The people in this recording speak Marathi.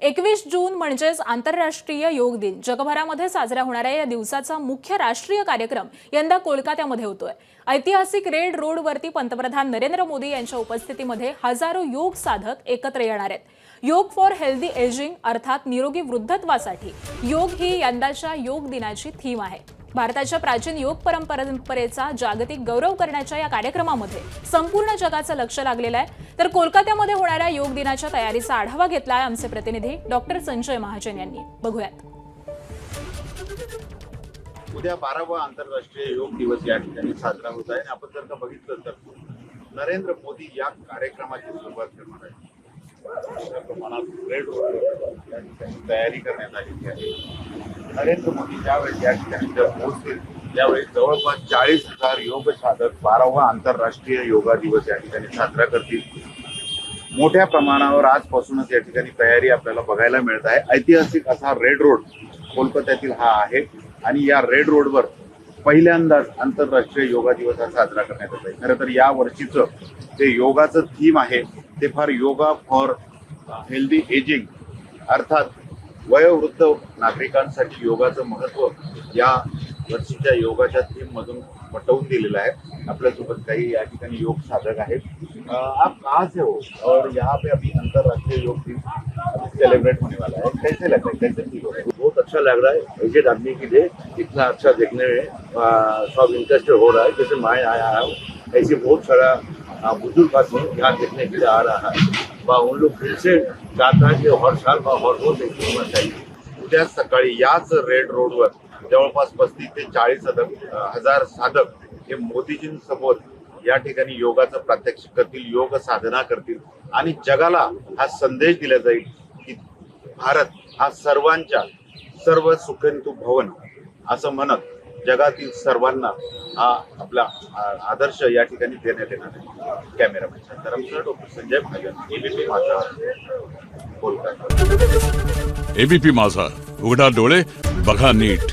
21 जून म्हणजेच आंतरराष्ट्रीय योग दिन. जगभरामध्ये साजरा होणाऱ्या या दिवसाचा मुख्य राष्ट्रीय कार्यक्रम यंदा कोलकात्यामध्ये होतोय. ऐतिहासिक रेड रोडवरती पंतप्रधान नरेंद्र मोदी यांच्या उपस्थितीमध्ये हजारो योग साधक एकत्र येणार आहेत. योग फॉर हेल्दी एजिंग अर्थात निरोगी वृद्धत्वासाठी योग ही यंदाच्या योग दिनाची थीम आहे. भारताच्या प्राचीन योग परंपरेचा जागतिक गौरव करण्याच्या या कार्यक्रमामध्ये संपूर्ण जगाचं लक्ष लागलेलं आहे. तर कोलकात्यामध्ये होणाऱ्या योग दिनाच्या तयारीचा आढावा घेतलाय आमचे प्रतिनिधी डॉक्टर संजय महाजन यांनी. बघूयात. उद्या 12वा आंतरराष्ट्रीय योग दिवस या ठिकाणी साजरा होत आहे. आपण जर का बघितलं तर नरेंद्र मोदी या कार्यक्रमाची सुरुवात करणार आहे. मोठ्या प्रमाणात रेड रोड या ठिकाणी तयारी करण्यात आलेली आहे. नरेंद्र मोदी ज्यावेळी या ठिकाणी जर पोहोचतील त्यावेळी जवळपास 40,000 योग साधक 12वा आंतरराष्ट्रीय योगा दिवस या ठिकाणी साजरा करतील. मोठ्या प्रमाणावर आजपासूनच या ठिकाणी तयारी आपल्याला बघायला मिळत आहे. ऐतिहासिक असा रेड रोड कोलकात्यातील हा आहे आणि या रेड रोडवर पहिल्यांदाच आंतरराष्ट्रीय योगा दिवस हा साजरा करण्यात येत आहे. खरं तर या वर्षीचं जे योगाचं थीम आहे ते फार योगा फॉर हेल्दी एजिंग अर्थात वयोवृद्ध नागरिकांसाठी योगाचं महत्त्व या वर्षीच्या योगाच्या थीम मधून पटवून दिलेलं आहे. आपल्यासोबत काही या ठिकाणी योग साधक आहेत. आप कहाँ से हो और यहाँ पे अभी अंतर्राष्ट्रीय योग दिन सेलिब्रेट होने वाला है, कैसे लगता है, कैसे फील हो रहा है? बहुत अच्छा लग रहा है. एजेड आदमी के लिए इतना अच्छा देखने में सब इंटरेस्टेड हो रहा है. जैसे मैं आया हूँ ऐसे बहुत सारा बुजुर्ग आदमी यहाँ देखने के लिए आ रहा है. उन लोग फिर से चाहता है कि हर साल हर रोज देखने होना चाहिए. उद्या सकाळी याच रेड रोडवर जवळपास 35 ते 40,000 साधक हे मोदीजींसोबत या ठिकाणी योगाचं प्रात्यक्षिक करतील, योग साधना करतील आणि जगाला हा संदेश दिला जाईल की भारत हा सर्वांच्या सर्व सुखेंतु भवन असं म्हणत जगातील सर्वांना हा आपला आदर्श या ठिकाणी देण्यात येणार आहे. कॅमेरामॅन शांतारामसह doctor Sanjay Mahajan, ABP Majha, Kolkata. ABP माझा, उघडा डोळे बघा नीट.